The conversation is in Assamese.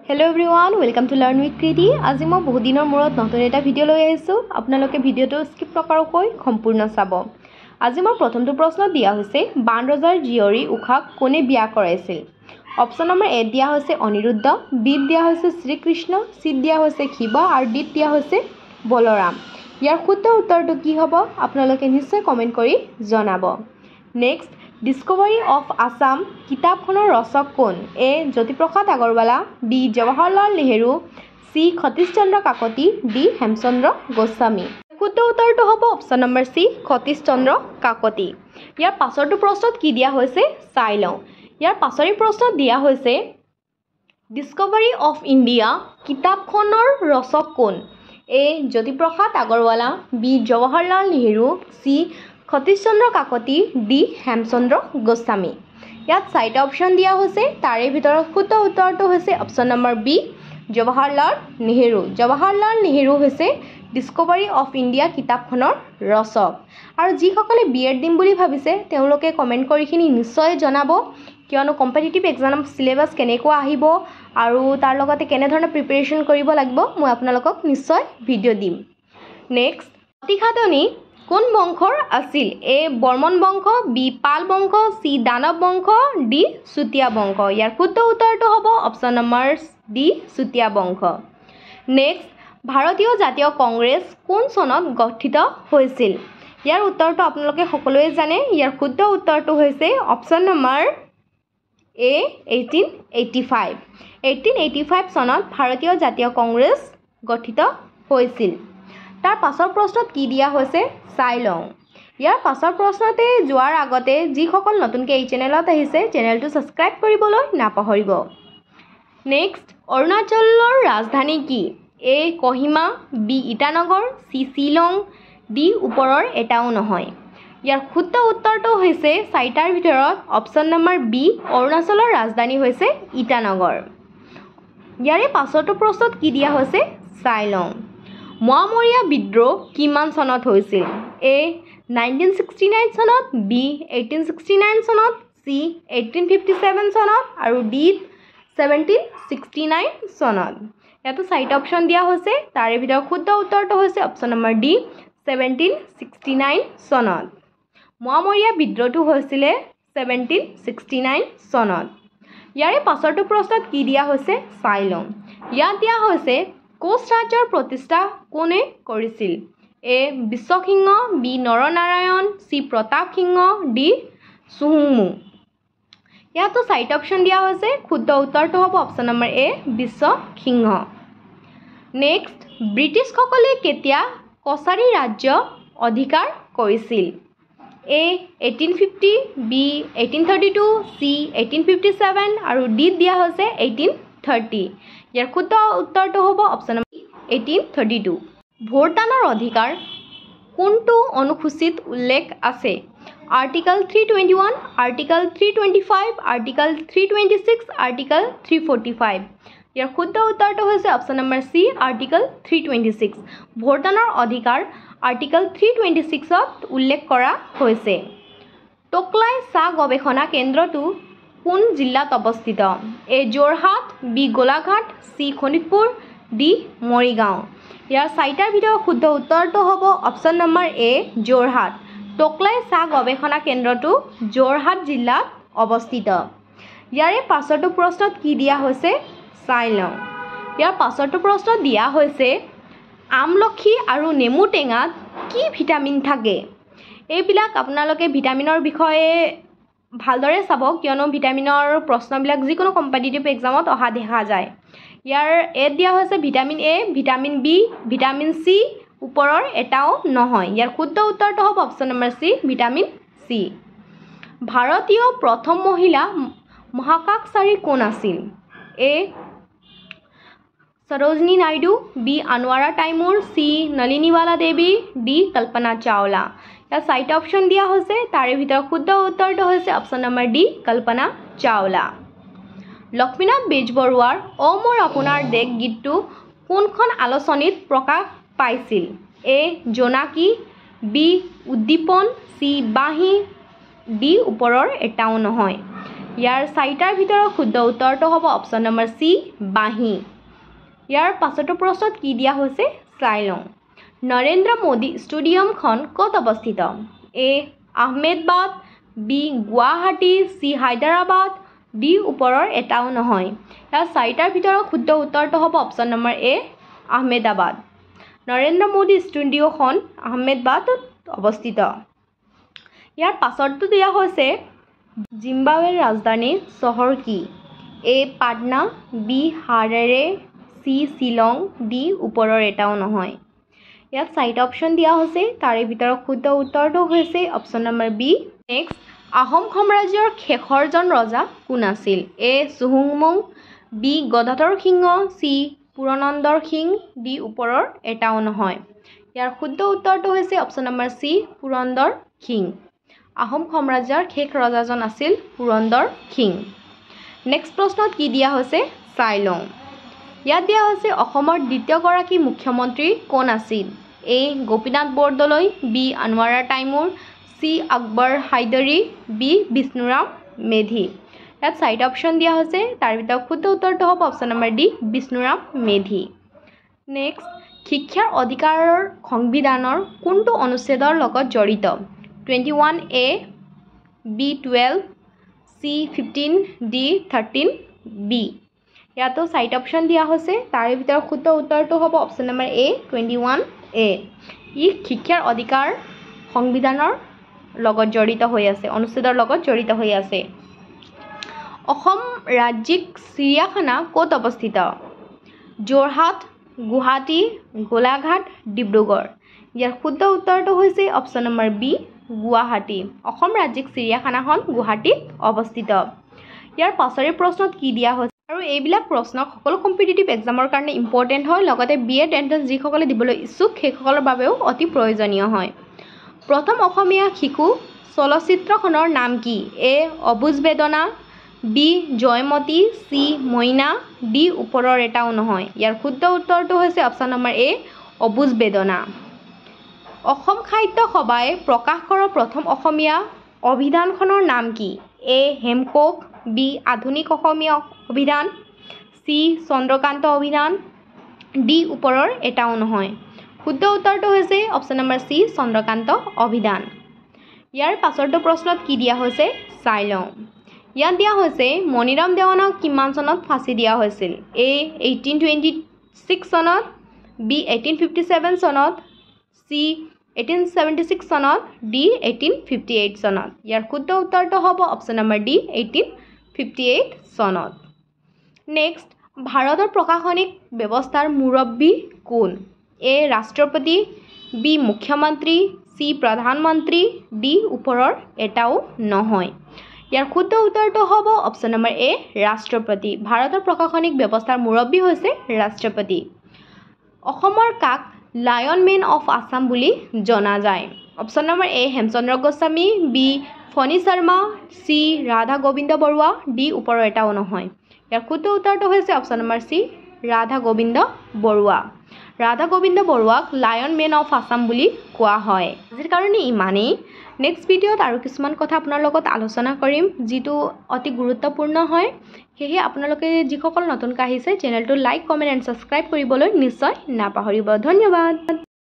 Hello everyone, welcome to Learn with Kriti. আজি মই বহুত দিনৰ মূৰত নতুন এটা ভিডিঅ' লৈ আহিছোঁ। আপোনালোকে ভিডিঅ'টো স্কিপ নকৰাকৈ সম্পূৰ্ণ চাব। আজি মই প্ৰথমটো প্ৰশ্ন দিয়া হৈছে বাণ ৰজাৰ জীয়ৰী উষাক কোনে বিয়া কৰাইছিল? অপশ্যন নম্বৰ এ দিয়া হৈছে অনিৰুদ্ধ, বি দিয়া হৈছে শ্ৰীকৃষ্ণ, চি দিয়া হৈছে শিৱ আৰু ডি দিয়া হৈছে বলৰাম। ইয়াৰ শুদ্ধ উত্তৰটো কি হ'ব আপোনালোকে নিশ্চয় কমেণ্ট কৰি জনাব। নেক্সট, ডিস্কভাৰী অফ আছাম কিতাপখনৰ ৰচক কোন? এ জ্যোতিপ্ৰসাদ আগৰৱালা, বি জৱাহৰলাল নেহেৰু, চি সতীশ চন্দ্ৰ কাকতি, ডি হেমচন্দ্ৰ গোস্বামী। শুদ্ধ উত্তৰটো হ'ব অপশ্যন নম্বৰ চি সতীশ চন্দ্ৰ কাকতি। ইয়াৰ পাছৰটো প্ৰশ্নত কি দিয়া হৈছে চাই লওঁ। ইয়াৰ পাছৰ প্ৰশ্নত দিয়া হৈছে ডিস্কভাৰী অফ ইণ্ডিয়া কিতাপখনৰ ৰচক কোন? এ জ্যোতিপ্ৰসাদ আগৰৱালা, বি জৱাহৰলাল নেহেৰু, চি সতীশ চন্দ্ৰ কাকতি, ডি হেমচন্দ্ৰ গোস্বামী। ইয়াত চাৰিটা অপশ্যন দিয়া হৈছে, তাৰে ভিতৰত শুদ্ধ উত্তৰটো হৈছে option number B Jawaharlal Nehru. Jawaharlal Nehru হৈছে ডিস্কভাৰী অফ ইণ্ডিয়া কিতাপখনৰ ৰচক। আৰু যিসকলে BEd দিম বুলি ভাবিছে তেওঁলোকে কমেণ্ট কৰিখিনি নিশ্চয় জনাব, কিয়নো কম্পিটিটিভ এক্সাম চিলেবাছ কেনেকুৱা আহিব আৰু তাৰ লগতে কেনেধৰণে প্ৰিপেৰেশ্যন কৰিব লাগিব মই আপোনালোকক নিশ্চয় ভিডিঅ' দিম। নেক্সট, সতীসাধনী কোন বংশৰ আছিল? এ বৰ্মন বংশ, বি পাল বংশ, চি দানৱ বংশ, ডি চুতীয়া বংশ। ইয়াৰ শুদ্ধ উত্তৰটো হ'ব অপশ্যন নম্বৰ ডি চুতীয়া বংশ। নেক্সট, ভাৰতীয় জাতীয় কংগ্ৰেছ কোন চনত গঠিত হৈছিল? ইয়াৰ উত্তৰটো আপোনালোকে সকলোৱে জানে। ইয়াৰ শুদ্ধ উত্তৰটো হৈছে অপশ্যন নম্বৰ এ 1885। 1885 চনত ভাৰতীয় জাতীয় কংগ্ৰেছ গঠিত হৈছিল। তাৰ পাছৰ প্ৰশ্নত কি দিয়া হৈছে চাই লওঁ। ইয়াৰ পাছৰ প্ৰশ্নতে যোৱাৰ আগতে যিসকল নতুনকৈ এই চেনেলত আহিছে চেনেলটো ছাবস্ক্ৰাইব কৰিবলৈ নাপাহৰিব। নেক্সট, অৰুণাচলৰ ৰাজধানী কি? A Kohima, B Itanagar, C Shillong, D ওপৰৰ এটাও নহয়। ইয়াৰ শুদ্ধ উত্তৰটো হৈছে চাৰিটাৰ ভিতৰত অপশ্যন নম্বৰ বি অৰুণাচলৰ ৰাজধানী হৈছে ইটানগৰ। ইয়াৰে পাছৰটো প্ৰশ্নত কি দিয়া হৈছে চাই লওঁ। মোৱামৰীয়া বিদ্ৰোহ কিমান চনত হৈছিল? এ 1969 চনত, বি 1869 চনত, চি 1857 চনত আৰু ডি 1769 চনত। ইয়াতো চাৰিটা অপশ্যন দিয়া হৈছে, তাৰে ভিতৰত শুদ্ধ উত্তৰটো হৈছে অপশ্যন নম্বৰ ডি 1769 চনত। মোৱামৰীয়া বিদ্ৰোহটো হৈছিলে 1769 চনত। ইয়াৰে পাছৰটো প্ৰশ্নত কি দিয়া হৈছে চাই লওঁ। ইয়াত দিয়া হৈছে কোচ ৰাজ্যৰ প্ৰতিষ্ঠা কোনে কৰিছিল? এ বিশ্বসিংহ, বি নৰনাৰায়ণ, চি প্ৰতাপ সিংহ, ডি চুহুংমুং। ইয়াতো চাৰিটা অপশ্যন দিয়া হৈছে, শুদ্ধ উত্তৰটো হ'ব অপশ্যন নম্বৰ এ বিশ্বসিংহ। নেক্সট, ব্ৰিটিছসকলে কেতিয়া কছাৰী ৰাজ্য অধিকাৰ কৰিছিল? এ 1850, বি 1832, চি 1857 আৰু ডি দিয়া হৈছে 1830। ইয়াৰ শুদ্ধ উত্তৰটো হ'ব অপশ্যন নম্বৰ 1832। ভোটদানৰ অধিকাৰ কোনটো অনুসূচীত উল্লেখ আছে? Article 321, article 325, article 326, article 345। ইয়াৰ শুদ্ধ উত্তৰটো হৈছে অপশ্যন নম্বৰ চি আৰ্টিকল 326। ভোটদানৰ অধিকাৰ আৰ্টিকল 326ত উল্লেখ কৰা হৈছে। টোকলাই চাহ গৱেষণা কেন্দ্ৰটো কোন জিলাত অৱস্থিত? A Jorhat, B Golaghat, C Sonitpur, D Morigaon. ইয়াৰ চাৰিটাৰ ভিতৰত শুদ্ধ উত্তৰটো হ'ব option number A Jorhat. Tocklai চাহ গৱেষণা কেন্দ্ৰটো যোৰহাট জিলাত অৱস্থিত। ইয়াৰে পাছৰটো প্ৰশ্নত কি দিয়া হৈছে চাই লওঁ। ইয়াৰ পাছৰটো প্ৰশ্ন দিয়া হৈছে আমলখি আৰু নেমু টেঙাত কি ভিটামিন থাকে? এইবিলাক আপোনালোকে ভিটামিনৰ বিষয়ে ভালদৰে চাব, কিয়নো ভিটামিনৰ প্ৰশ্নবিলাক যিকোনো কম্পিটিটিভ এক্সামত অহা দেখা যায়। ইয়াৰ এ দিয়া হৈছে vitamin A, vitamin B, vitamin C ওপৰৰ এটাও নহয়। ইয়াৰ শুদ্ধ উত্তৰটো হ'ব option number C vitamin C. ভাৰতীয় প্ৰথম মহিলা মহাকাশচাৰী কোন আছিল? A Sarojini Naidu, B Anowara Taimur, C Nalinibala Devi, D Kalpana Chawla. ইয়াত চাৰিটা অপশ্যন দিয়া হৈছে, তাৰে ভিতৰত শুদ্ধ উত্তৰটো হৈছে option number D Kalpana Chawla. Lakshminath বেজবৰুৱাৰ অ মোৰ আপোনাৰ দেশ গীতটো কোনখন আলোচনীত প্ৰকাশ পাইছিল? এ জোনাকী, বি উদ্দীপন, চি বাঁহী, ডি ওপৰৰ এটাও নহয়। ইয়াৰ চাৰিটাৰ ভিতৰত শুদ্ধ উত্তৰটো হ'ব অপশ্যন নম্বৰ চি বাঁহী। ইয়াৰ পাছতো প্ৰশ্নত কি দিয়া হৈছে চাই লওঁ। নৰেন্দ্ৰ মোদী ষ্টেডিয়ামখন ক'ত অৱস্থিত? A Ahmedabad, B Guwahati, C Hyderabad, D ওপৰৰ এটাও নহয়। ইয়াৰ চাৰিটাৰ ভিতৰত শুদ্ধ উত্তৰটো হ'ব option number A Ahmedabad. Narendra Modi ষ্টেডিয়ামখন আহমেদাবাদত অৱস্থিত। ইয়াৰ পাছতো দিয়া হৈছে জিম্বাবৱেৰ ৰাজধানী চহৰ কি? A Patna, B Harare, C Shillong, D ওপৰৰ এটাও নহয়। ইয়াত চাৰিটা অপশ্যন দিয়া হৈছে, তাৰে ভিতৰত শুদ্ধ উত্তৰটো হৈছে option number B. Next, Ahom সাম্ৰাজ্যৰ শেষৰজন ৰজা কোন আছিল? এ চুহুংমুং, B Gadadhar Singha, C Purandar Singh, D ওপৰৰ এটাও নহয়। ইয়াৰ শুদ্ধ উত্তৰটো হৈছে option number C Purandar Singh. Ahom সাম্ৰাজ্যৰ শেষ ৰজাজন আছিল পুৰন্দৰ সিং। নেক্সট প্ৰশ্নত কি দিয়া হৈছে চাই লওঁ। ইয়াত দিয়া হৈছে অসমৰ দ্বিতীয়গৰাকী মুখ্যমন্ত্ৰী কোন আছিল? A Gopinath Bordoloi, B Anowara Taimur, C Akbar Hydari, B Bishnuram Medhi. ইয়াত চাৰিটা অপশ্যন দিয়া হৈছে, তাৰ ভিতৰত শুদ্ধ উত্তৰটো হ'ব option number D Bishnuram Medhi. Next, শিক্ষাৰ অধিকাৰৰ সংবিধানৰ কোনটো অনুচ্ছেদৰ লগত জড়িত? 21A, B 12, C 15, D 13B। ইয়াতো চাৰিটা অপশ্যন দিয়া হৈছে, তাৰে ভিতৰত শুদ্ধ উত্তৰটো হ'ব অপশ্যন নম্বৰ এ 21A। ই শিক্ষাৰ অধিকাৰ সংবিধানৰ লগত জড়িত হৈ আছে, অনুচ্ছেদৰ লগত জড়িত হৈ আছে। অসম ৰাজ্যিক চিৰিয়াখানা ক'ত অৱস্থিত? যোৰহাট, গুৱাহাটী, গোলাঘাট, ডিব্ৰুগড়। ইয়াৰ শুদ্ধ উত্তৰটো হৈছে option number B Guwahati. Assam ৰাজ্যিক চিৰিয়াখানাখন গুৱাহাটীত অৱস্থিত। ইয়াৰ পাছৰে প্ৰশ্নত কি দিয়া হৈছে, আৰু এইবিলাক প্ৰশ্ন সকলো কম্পিটিটিভ এক্সামৰ কাৰণে ইম্পৰ্টেণ্ট হয়, লগতে BEd এণ্ট্ৰেন্স যিসকলে দিবলৈ ইচ্ছুক সেইসকলৰ বাবেও অতি প্ৰয়োজনীয় হয়। প্ৰথম অসমীয়া শিশু চলচ্চিত্ৰখনৰ নাম কি? এ অবুজ বেদনা, বি জয়মতী, চি মইনা, ডি ওপৰৰ এটাও নহয়। ইয়াৰ শুদ্ধ উত্তৰটো হৈছে অপশ্যন নম্বৰ এ অবুজ বেদনা। অসম সাহিত্য সভাই প্ৰকাশ কৰা প্ৰথম অসমীয়া অভিধানখনৰ নাম কি? এ হেমকোষ, বি আধুনিক অসমীয়া অভিধান, চি চন্দ্ৰকান্ত অভিধান, ডি ওপৰৰ এটাও নহয়। শুদ্ধ উত্তৰটো হৈছে অপশ্যন নম্বৰ চি চন্দ্ৰকান্ত অভিধান। ইয়াৰ পাছৰটো প্ৰশ্নত কি দিয়া হৈছে চাই লওঁ। ইয়াত দিয়া হৈছে মণিৰাম দেৱানক কিমান চনত ফাঁচি দিয়া হৈছিল? এ 1826 চনত, বি 1857 চনত, চি 1876 চনত, ডি 1858 চনত। ইয়াৰ শুদ্ধ উত্তৰটো হ'ব অপশ্যন নম্বৰ ডি 1858 চনত। নেক্সট, ভাৰতৰ প্ৰশাসনিক ব্যৱস্থাৰ মুৰব্বী কোন? এ ৰাষ্ট্ৰপতি, বি মুখ্যমন্ত্ৰী, চি প্ৰধানমন্ত্ৰী, ডি ওপৰৰ এটাও নহয়। ইয়াৰ শুদ্ধ উত্তৰটো হ'ব অপশ্যন নম্বৰ এ ৰাষ্ট্ৰপতি। ভাৰতৰ প্ৰশাসনিক ব্যৱস্থাৰ মুৰব্বী হৈছে ৰাষ্ট্ৰপতি। অসমৰ কাক লায়ন মেন অফ আছাম বুলি জনা যায়? Option number A Hemchandra Goswami, B Phani Sarma, C Radha Gobinda Barua, D ওপৰৰ এটাও নহয়। ইয়াৰ শুদ্ধ উত্তৰটো হৈছে option number C Radha Gobinda Barua. Radha Gobinda বৰুৱাক লায়ন মেন অফ আছাম বুলি কোৱা হয়। আজিৰ কাৰণে ইমানেই। নেক্সট ভিডিঅ'ত আৰু কিছুমান কথা আপোনাৰ লগত আলোচনা কৰিম, যিটো অতি গুৰুত্বপূৰ্ণ হয়। সেয়ে আপোনালোকে যিসকল নতুনকৈ আহিছে চেনেলটো লাইক, কমেণ্ট এণ্ড ছাবস্ক্ৰাইব কৰিবলৈ নিশ্চয় নাপাহৰিব। ধন্যবাদ।